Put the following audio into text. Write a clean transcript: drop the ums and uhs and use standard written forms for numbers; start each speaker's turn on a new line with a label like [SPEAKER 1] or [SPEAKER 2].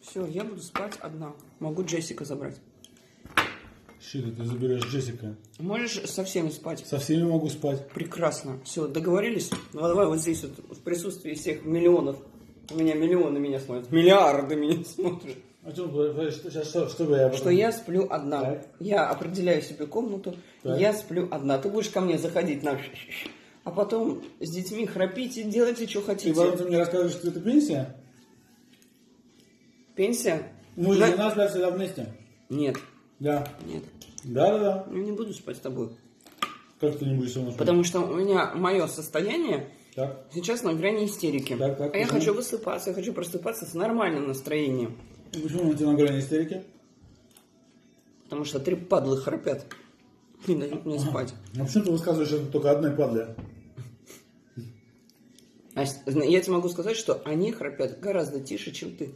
[SPEAKER 1] Все, я буду спать одна. Могу Джессика забрать.
[SPEAKER 2] Что ты заберешь Джессика?
[SPEAKER 1] Можешь со всеми спать?
[SPEAKER 2] Со всеми могу спать.
[SPEAKER 1] Прекрасно. Все, договорились? Ну, давай вот здесь вот, в присутствии всех миллионов. У меня миллионы меня смотрят. Миллиарды меня смотрят.
[SPEAKER 2] А сейчас что бы я... потом-
[SPEAKER 1] Что я сплю одна.
[SPEAKER 2] Так.
[SPEAKER 1] Я определяю себе комнату.
[SPEAKER 2] Так.
[SPEAKER 1] Я сплю одна. Ты будешь ко мне заходить на... А потом с детьми храпите, делайте, что
[SPEAKER 2] И
[SPEAKER 1] хотите.
[SPEAKER 2] потом ты мне расскажешь, что это пенсия?
[SPEAKER 1] Пенсия?
[SPEAKER 2] Мы
[SPEAKER 1] Да.
[SPEAKER 2] же нас спят всегда вместе.
[SPEAKER 1] Нет,
[SPEAKER 2] Да.
[SPEAKER 1] нет.
[SPEAKER 2] Да.
[SPEAKER 1] Я не буду спать с тобой.
[SPEAKER 2] Как ты не будешь со мной спать?
[SPEAKER 1] Потому что у меня мое состояние
[SPEAKER 2] Так.
[SPEAKER 1] сейчас на грани истерики.
[SPEAKER 2] Так,
[SPEAKER 1] а я
[SPEAKER 2] почему?
[SPEAKER 1] хочу высыпаться, я хочу просыпаться с нормальным настроением.
[SPEAKER 2] И почему у тебя на грани истерики?
[SPEAKER 1] Потому что 3 падлы храпят. Не дают мне спать.
[SPEAKER 2] А почему ты высказываешь это только одной падле?
[SPEAKER 1] А я тебе могу сказать, что они храпят гораздо тише, чем ты.